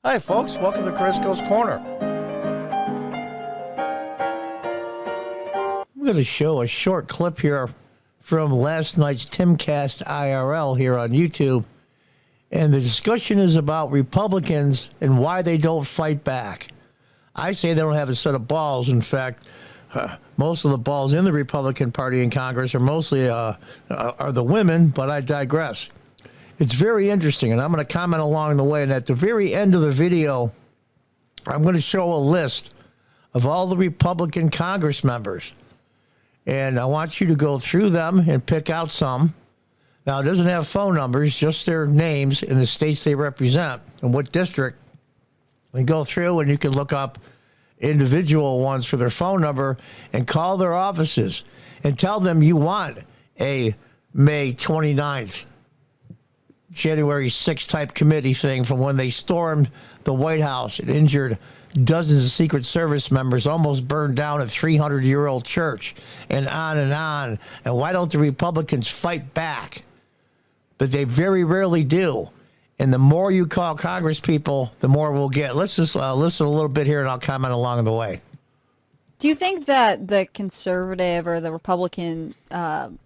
Hi, folks. Welcome to Crisco's Corner. I'm going to show a short clip here from last night's Timcast IRL here on YouTube. And the discussion is about Republicans and why they don't fight back. I say they don't have a set of balls. In fact, most of the balls in the Republican Party in Congress are mostly are the women, but I digress. It's very interesting, and I'm going to comment along the way. And at the very end of the video, I'm going to show a list of all the Republican Congress members. And I want you to go through them and pick out some. Now, it doesn't have phone numbers, just their names in the states they represent and what district. We go through, and you can look up individual ones for their phone number and call their offices and tell them you want a May 29th. January 6th type committee thing from when they stormed the White House and injured dozens of Secret Service members, almost burned down a 300-year-old church, and on and on. And why don't the Republicans fight back? But they very rarely do. And the more you call Congress people, the more we'll get. Let's just listen a little bit here, and I'll comment along the way. Do you think that the conservative or the Republican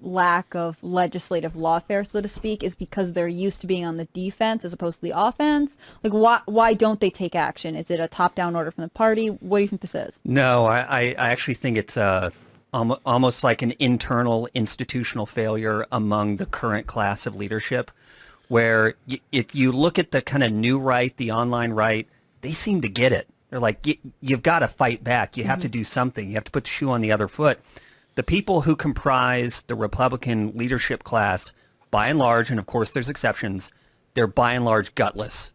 lack of legislative lawfare, so to speak, is because they're used to being on the defense as opposed to the offense? Like, why don't they take action? Is it a top-down order from the party? What do you think this is? No, I actually think it's almost like an internal institutional failure among the current class of leadership, where if you look at the kind of new right, the online right, they seem to get it. They're like, you've got to fight back. You have to do something. You have to put the shoe on the other foot. The people who comprise the Republican leadership class, by and large, and of course there's exceptions, they're by and large gutless.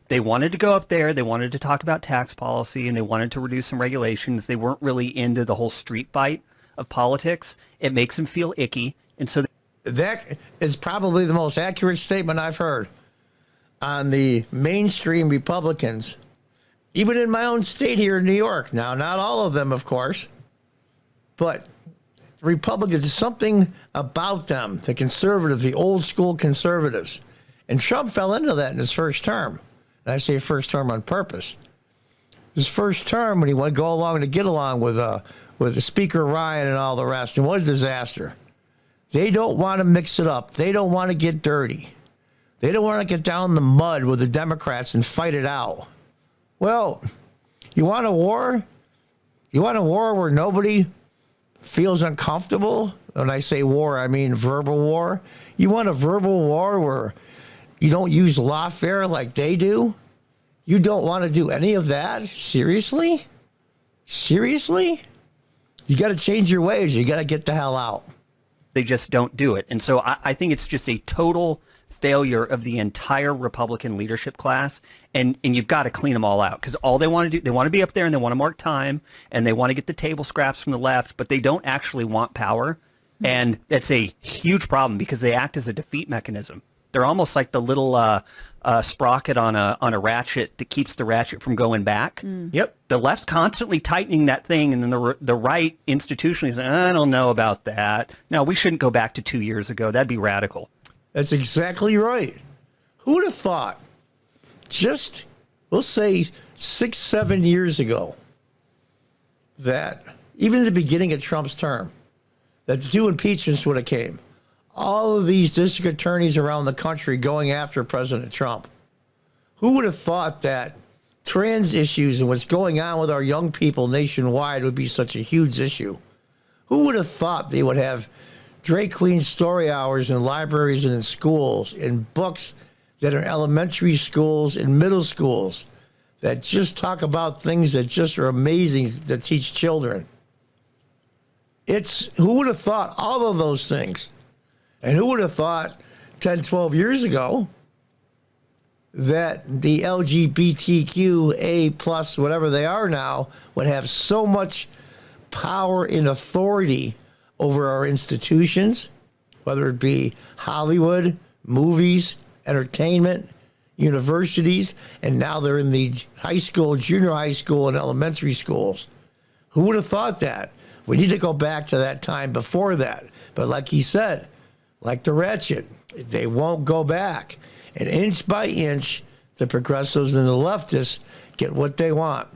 They wanted to go up there. They wanted to talk about tax policy, and they wanted to reduce some regulations. They weren't really into the whole street fight of politics. It makes them feel icky. And so that is probably the most accurate statement I've heard on the mainstream Republicans. Even in my own state here in New York. Now, not all of them, of course, but Republicans, something about them, the conservative, the old school conservatives. And Trump fell into that in his first term. And I say first term on purpose. His first term, when he went go along to get along with the Speaker Ryan and all the rest, and what a disaster. They don't want to mix it up. They don't want to get dirty. They don't want to get down in the mud with the Democrats and fight it out. Well, you want a war? You want a war where nobody feels uncomfortable? When I say war, I mean verbal war. You want a verbal war where you don't use lawfare like they do? You don't want to do any of that? Seriously? Seriously? You got to change your ways. You got to get the hell out. they just don't do it. And so I think it's just a total failure of the entire Republican leadership class, and you've got to clean them all out, because all they want to do, they want to be up there and they want to mark time and they want to get the table scraps from the left, but they don't actually want power. And that's a huge problem because they act as a defeat mechanism. They're almost like the little sprocket on a ratchet that keeps the ratchet from going back. Yep. The left's constantly tightening that thing, and then the right institutionally saying, I don't know about that. No, we shouldn't go back to 2 years ago. That'd be radical. That's exactly right. Who would have thought just, we'll say 6, 7 years ago, that even at the beginning of Trump's term, that the two impeachments would have came. All of these district attorneys around the country going after President Trump. Who would have thought that trans issues and what's going on with our young people nationwide would be such a huge issue? Who would have thought they would have drag queen story hours in libraries and in schools, in books that are elementary schools and middle schools that just talk about things that just are amazing to teach children? Who would have thought all of those things? And who would have thought 10, 12 years ago that the LGBTQA plus, whatever they are now, would have so much power and authority over our institutions, whether it be Hollywood, movies, entertainment, universities, and now they're in the high school, junior high school, and elementary schools. Who would have thought that? We need to go back to that time before that. But like he said, like the ratchet, they won't go back. And inch by inch, the progressives and the leftists get what they want.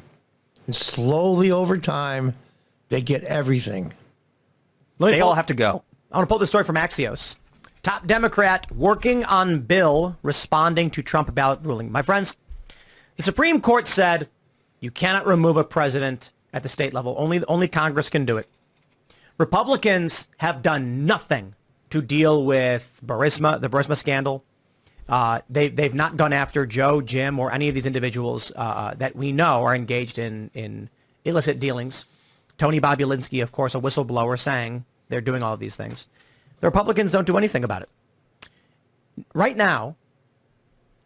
And slowly over time, they get everything. They all have to go. I want to pull this story from Axios. Top Democrat working on bill responding to Trump ballot ruling. My friends, the Supreme Court said you cannot remove a president at the state level. Only Congress can do it. Republicans have done nothing to deal with the Burisma scandal. They've not gone after Joe, Jim, or any of these individuals that we know are engaged in illicit dealings. Tony Bobulinski, of course, a whistleblower, saying they're doing all of these things. The Republicans don't do anything about it. Right now,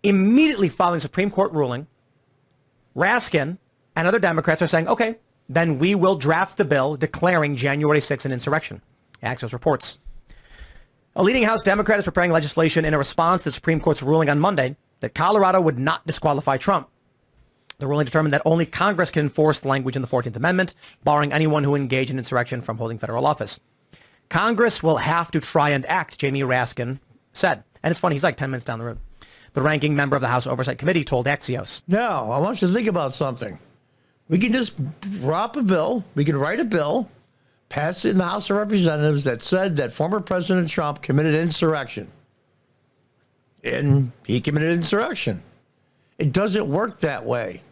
immediately following Supreme Court ruling, Raskin and other Democrats are saying, okay, then we will draft the bill declaring January 6th an insurrection. Axios reports. A leading House Democrat is preparing legislation in a response to the Supreme Court's ruling on Monday that Colorado would not disqualify Trump. The ruling determined that only Congress can enforce language in the 14th Amendment, barring anyone who engaged in insurrection from holding federal office. Congress will have to try and act, Jamie Raskin said. And it's funny, he's like 10 minutes down the road. The ranking member of the House Oversight Committee told Axios. Now, I want you to think about something. We can just drop a bill. We can write a bill, pass it in the House of Representatives that said that former President Trump committed insurrection. And he committed insurrection. It doesn't work that way.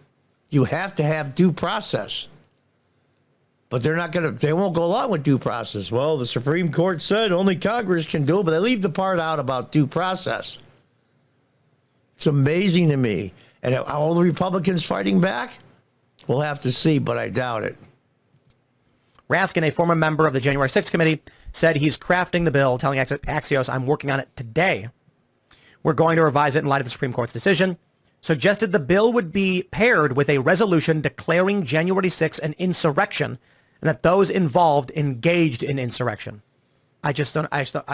You have to have due process. But they won't go along with due process. Well, the Supreme Court said only Congress can do it, but they leave the part out about due process. It's amazing to me. And are all the Republicans fighting back? We'll have to see, but I doubt it. Raskin, a former member of the January 6th committee, said he's crafting the bill, telling Axios, I'm working on it today. We're going to revise it in light of the Supreme Court's decision. Suggested the bill would be paired with a resolution declaring January 6th an insurrection and that those involved engaged in insurrection.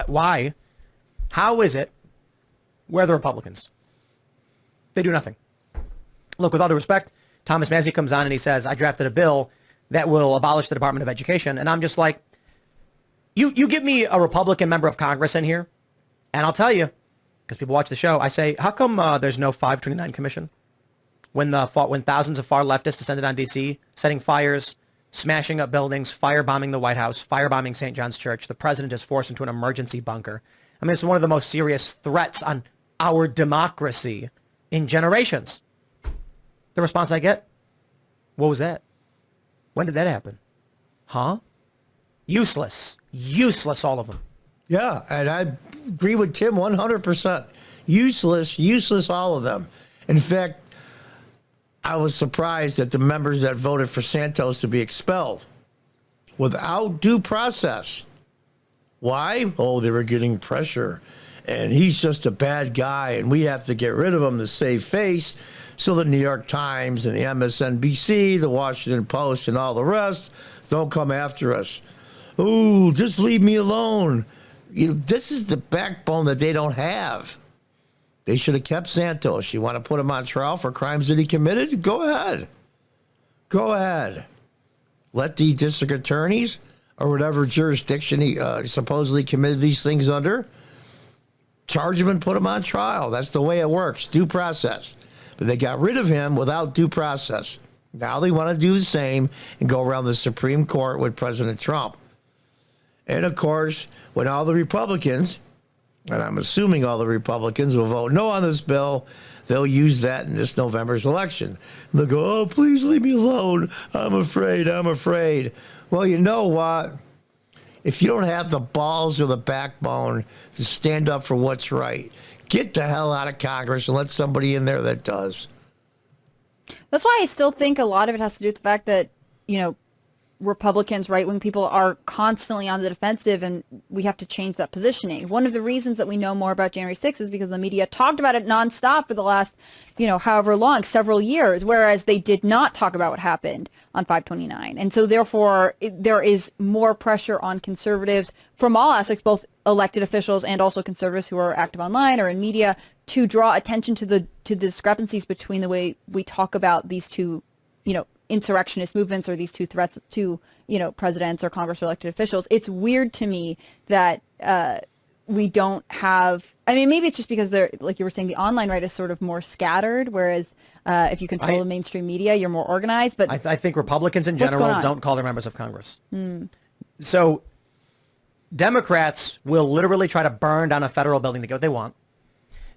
Why? How is it? Where are the Republicans? They do nothing. Look, with all due respect, Thomas Massey comes on and he says, I drafted a bill that will abolish the Department of Education. And I'm just like, you give me a Republican member of Congress in here, and I'll tell you, because people watch the show, I say, how come there's no 529 commission? When thousands of far leftists descended on D.C., setting fires, smashing up buildings, firebombing the White House, firebombing St. John's Church, the president is forced into an emergency bunker. I mean, it's one of the most serious threats on our democracy in generations. The response I get, what was that? When did that happen? Huh? Useless. Useless, all of them. Yeah, and I agree with Tim 100%. Useless, all of them. In fact, I was surprised at the members that voted for Santos to be expelled without due process. Why? Oh, they were getting pressure. And he's just a bad guy, and we have to get rid of him to save face. So the New York Times and the MSNBC, the Washington Post, and all the rest don't come after us. Ooh, just leave me alone. This is the backbone that they don't have. They should have kept Santos. You want to put him on trial for crimes that he committed? Go ahead. Go ahead. Let the district attorneys or whatever jurisdiction he supposedly committed these things under, charge him and put him on trial. That's the way it works. Due process. But they got rid of him without due process. Now they want to do the same and go around the Supreme Court with President Trump. And, of course, when all the Republicans, and I'm assuming all the Republicans will vote no on this bill, they'll use that in this November's election. And they'll go, oh, please leave me alone. I'm afraid. Well, you know what? If you don't have the balls or the backbone to stand up for what's right, get the hell out of Congress and let somebody in there that does. That's why I still think a lot of it has to do with the fact that, Republicans, right-wing people are constantly on the defensive, and we have to change that positioning. One of the reasons that we know more about January 6th is because the media talked about it nonstop for the last, however long, several years, whereas they did not talk about what happened on 5/29. And so therefore, there is more pressure on conservatives from all aspects, both elected officials and also conservatives who are active online or in media, to draw attention to the discrepancies between the way we talk about these two, insurrectionist movements or these two threats to, presidents or Congress or elected officials. It's weird to me that we don't have. I mean, maybe it's just because they're, like you were saying, the online right is sort of more scattered, whereas if you control the mainstream media, you're more organized. But I think Republicans in What's general going on? don't call their members of Congress. So Democrats will literally try to burn down a federal building to get what they want.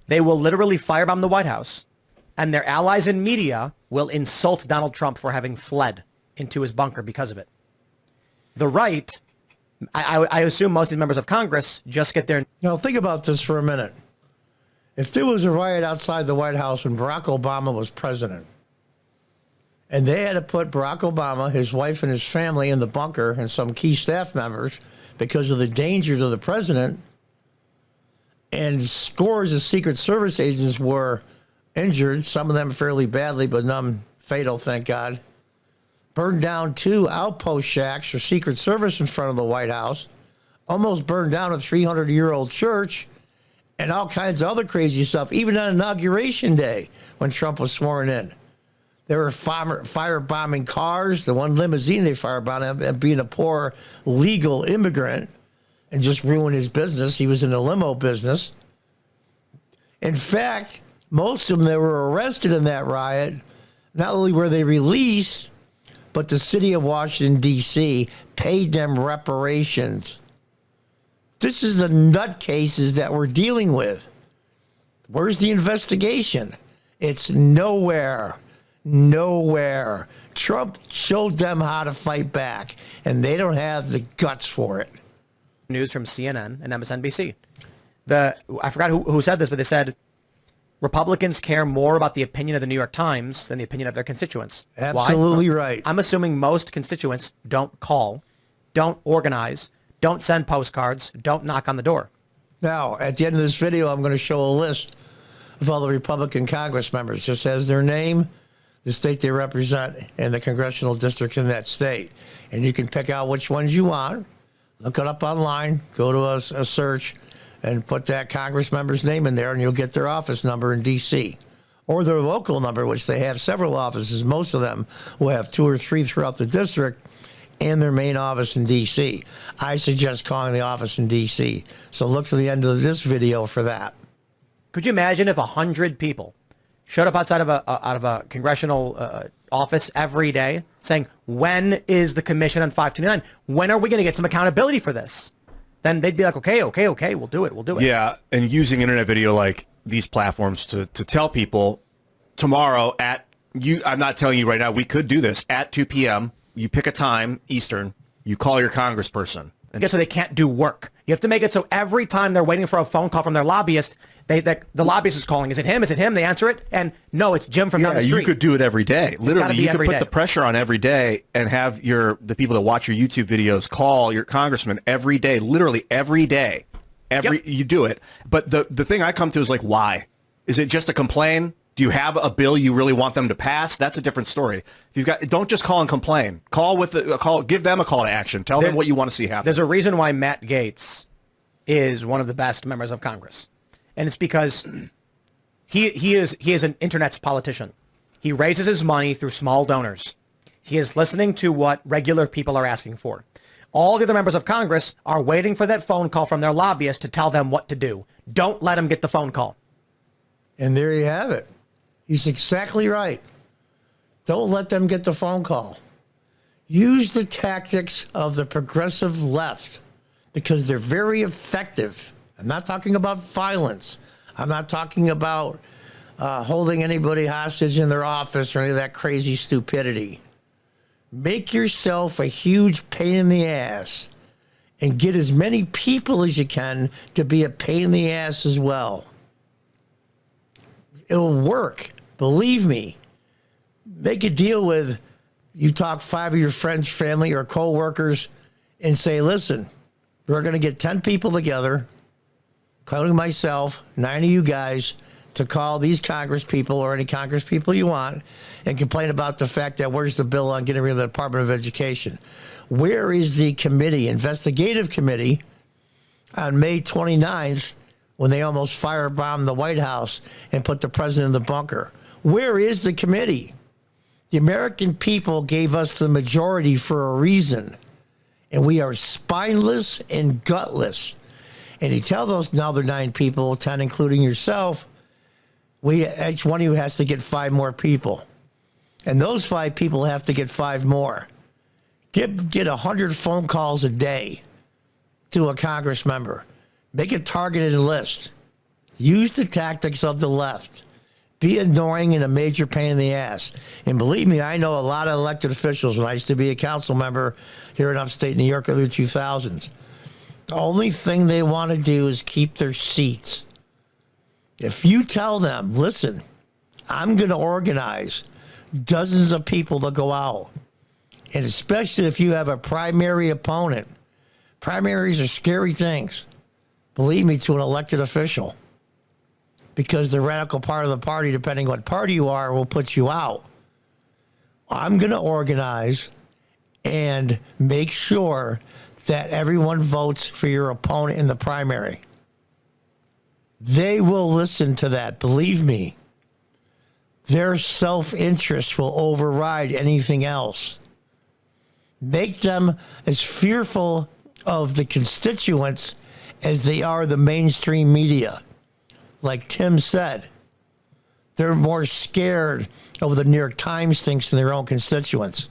They will literally firebomb the White House, and their allies in media will insult Donald Trump for having fled into his bunker because of it. The right, I assume most of these members of Congress just get their... Now, think about this for a minute. If there was a riot outside the White House when Barack Obama was president, and they had to put Barack Obama, his wife, and his family in the bunker and some key staff members because of the danger to the president, and scores of Secret Service agents were injured, some of them fairly badly, but none fatal, thank God. Burned down 2 outpost shacks for Secret Service in front of the White House, almost burned down a 300-year-old church, and all kinds of other crazy stuff, even on Inauguration Day when Trump was sworn in. They were firebombing cars, the one limousine they firebombed, and being a poor legal immigrant, and just ruined his business. He was in the limo business. In fact, most of them that were arrested in that riot, not only were they released, but the city of Washington, D.C. paid them reparations. This is the nutcases that we're dealing with. Where's the investigation? It's nowhere. Nowhere. Trump showed them how to fight back, and they don't have the guts for it. News from CNN and MSNBC. I forgot who said this, but they said Republicans care more about the opinion of the New York Times than the opinion of their constituents. Absolutely Why? right. I'm assuming most constituents don't call, don't organize, don't send postcards, don't knock on the door. Now, at the end of this video, I'm going to show a list of all the Republican Congress members. Just has their name, the state they represent, and the congressional district in that state. And you can pick out which ones you want. Look it up online, go to a search, and put that Congress member's name in there, and you'll get their office number in D.C. or their local number, which they have several offices. Most of them will have 2 or 3 throughout the district, and their main office in D.C. I suggest calling the office in D.C. So look to the end of this video for that. Could you imagine if 100 people showed up outside of a congressional office every day saying, when is the commission on 529? When are we going to get some accountability for this? Then they'd be like, okay, we'll do it. Yeah, and using internet video like these platforms to tell people tomorrow I'm not telling you right now, we could do this at 2 p.m. You pick a time, Eastern, you call your congressperson. Get so they can't do work. You have to make it so every time they're waiting for a phone call from their lobbyist, the lobbyist is calling. Is it him? Is it him? They answer it, and no, it's Jim from down the street. You could do it every day. Literally, you could put day. the pressure on every day and have the people that watch your YouTube videos call your congressman every day. Literally every day. You do it. But the thing I come to is like, why? Is it just a complaint? Do you have a bill you really want them to pass? That's a different story. Don't just call and complain. Give them a call to action. Tell them what you want to see happen. There's a reason why Matt Gaetz is one of the best members of Congress. And it's because he is an internet politician. He raises his money through small donors. He is listening to what regular people are asking for. All the other members of Congress are waiting for that phone call from their lobbyist to tell them what to do. Don't let them get the phone call. And there you have it. He's exactly right. Don't let them get the phone call. Use the tactics of the progressive left because they're very effective. I'm not talking about violence. I'm not talking about holding anybody hostage in their office or any of that crazy stupidity. Make yourself a huge pain in the ass and get as many people as you can to be a pain in the ass as well. It'll work. Believe me. Make a deal with, you talk 5 of your friends, family, or co-workers and say, listen, we're going to get 10 people together, including myself, 9 of you guys, to call these Congress people or any Congress people you want and complain about the fact that where's the bill on getting rid of the Department of Education? Where is the committee, investigative committee, on May 29th when they almost firebombed the White House and put the president in the bunker? Where is the committee? The American people gave us the majority for a reason, and we are spineless and gutless. And you tell those other 9 people, 10 including yourself, each one of you has to get 5 more people. And those 5 people have to get 5 more. Get 100 phone calls a day to a Congress member. Make a targeted list. Use the tactics of the left. Be annoying and a major pain in the ass. And believe me, I know a lot of elected officials when I used to be a council member here in upstate New York in the 2000s. The only thing they want to do is keep their seats. If you tell them, listen, I'm going to organize dozens of people to go out, and especially if you have a primary opponent. Primaries are scary things, believe me, to an elected official, because the radical part of the party, depending what party you are, will put you out. I'm going to organize and make sure that everyone votes for your opponent in the primary. They will listen to that, believe me. Their self-interest will override anything else. Make them as fearful of the constituents as they are the mainstream media. Like Tim said, they're more scared of what the New York Times thinks than their own constituents.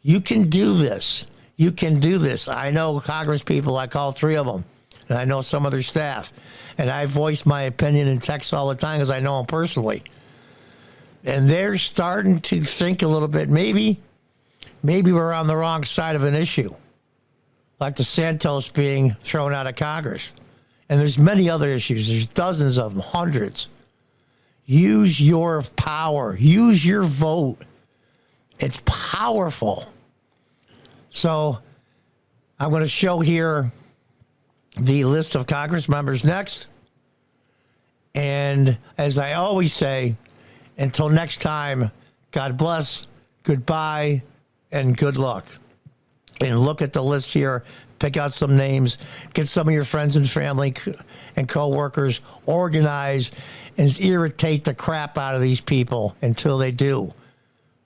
You can do this. You can do this. I know Congress people, I call 3 of them, and I know some of their staff. And I voice my opinion in text all the time because I know them personally. And they're starting to think a little bit, maybe we're on the wrong side of an issue. Like the Santos being thrown out of Congress. And there's many other issues. There's dozens of them, hundreds. Use your power. Use your vote. It's powerful. So I'm going to show here the list of Congress members next. And as I always say, until next time, God bless, goodbye, and good luck. And look at the list here. Pick out some names. Get some of your friends and family and co-workers. Organize and irritate the crap out of these people until they do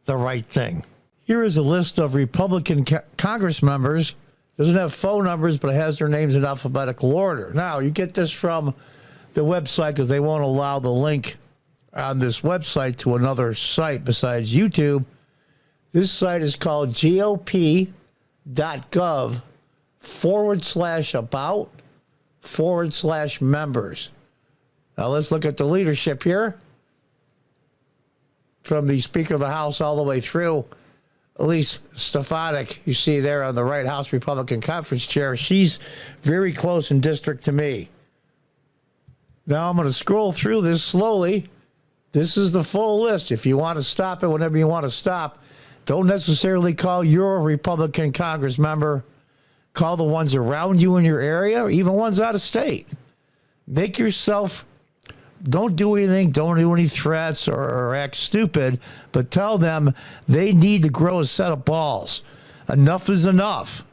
the right thing. Here is a list of Republican Congress members. Doesn't have phone numbers, but it has their names in alphabetical order. Now, you get this from the website because they won't allow the link on this website to another site besides YouTube. This site is called gop.gov/about/members. Now let's look at the leadership here. From the Speaker of the House all the way through, Elise Stefanik, you see there on the right, House Republican Conference Chair. She's very close in district to me. Now I'm going to scroll through this slowly. This is the full list. If you want to stop it whenever you want to stop, don't necessarily call your Republican Congress member. Call the ones around you in your area, or even ones out of state. Make yourself, don't do anything, don't do any threats or act stupid, but tell them they need to grow a set of balls. Enough is enough.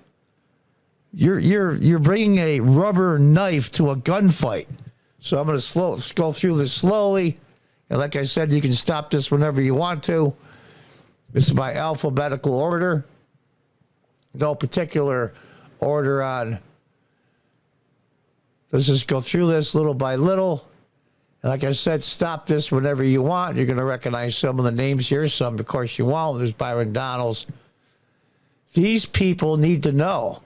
You're bringing a rubber knife to a gunfight. So I'm going to go through this slowly. And like I said, you can stop this whenever you want to. This is by alphabetical order. No particular order on. Let's just go through this little by little. And like I said, stop this whenever you want. You're going to recognize some of the names here. Some, of course, you won't. There's Byron Donalds. These people need to know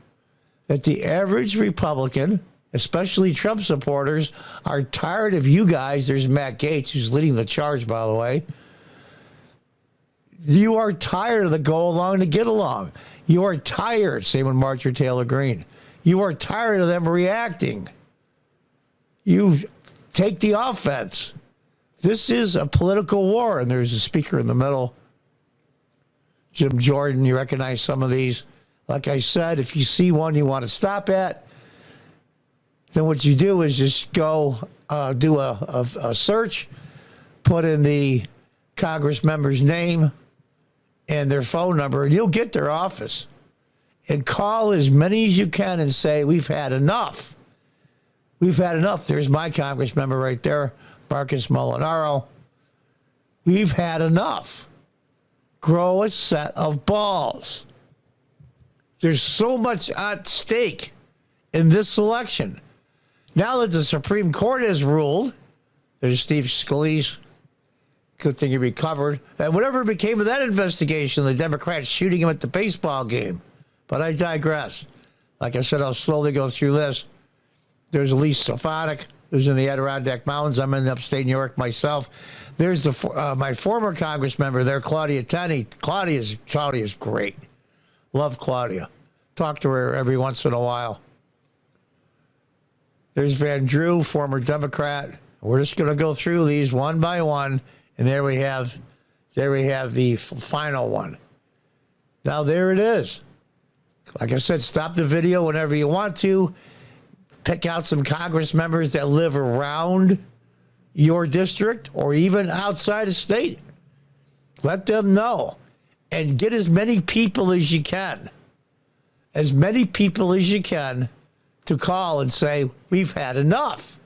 that the average Republican, especially Trump supporters, are tired of you guys. There's Matt Gaetz, who's leading the charge, by the way. You are tired of the go along to get along. You are tired, same with Marjorie Taylor Greene. You are tired of them reacting. You take the offense. This is a political war, and there's a speaker in the middle. Jim Jordan, you recognize some of these. Like I said, if you see one you want to stop at, then what you do is just go do a search, put in the Congress member's name and their phone number, and you'll get their office. And call as many as you can and say, we've had enough. We've had enough. There's my Congress member right there, Marcus Molinaro. We've had enough. Grow a set of balls. There's so much at stake in this election. Now that the Supreme Court has ruled, there's Steve Scalise. Good thing he recovered. And whatever became of that investigation, the Democrats shooting him at the baseball game. But I digress. Like I said, I'll slowly go through this. There's Elise Stefanik, who's in the Adirondack Mountains. I'm in upstate New York myself. There's my former Congress member there, Claudia Tenney. Claudia's great. Love Claudia. Talk to her every once in a while. There's Van Drew, former Democrat. We're just going to go through these one by one, and there we have the final one. Now there it is. Like I said, stop the video whenever you want to. Pick out some Congress members that live around your district or even outside of state. Let them know. And get as many people as you can. As many people as you can to call and say, we've had enough.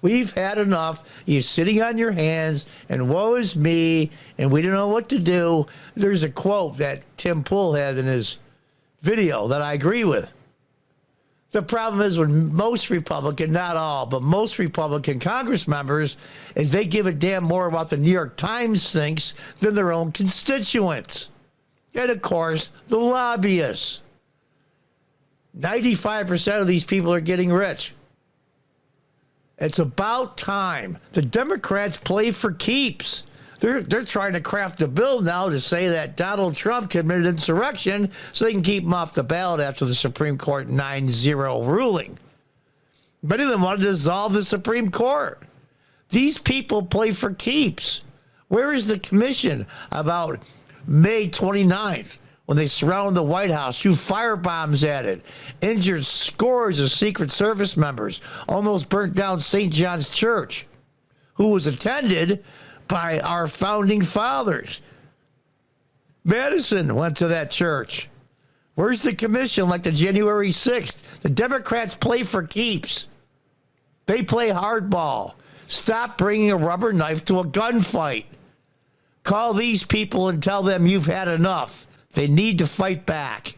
We've had enough. You're sitting on your hands, and woe is me, and we don't know what to do. There's a quote that Tim Pool had in his video that I agree with. The problem is with most Republican, not all, but most Republican Congress members, is they give a damn more about the New York Times thinks than their own constituents. And, of course, the lobbyists. 95% of these people are getting rich. It's about time. The Democrats play for keeps. They're trying to craft a bill now to say that Donald Trump committed insurrection so they can keep him off the ballot after the Supreme Court 9-0 ruling. Many of them want to dissolve the Supreme Court. These people play for keeps. Where is the commission about May 29th when they surrounded the White House, threw firebombs at it, injured scores of Secret Service members, almost burnt down St. John's Church, who was attended by our founding fathers? Madison went to that church. Where's the commission like the January 6th? The Democrats play for keeps. They play hardball. Stop bringing a rubber knife to a gunfight. Call these people and tell them you've had enough. They need to fight back.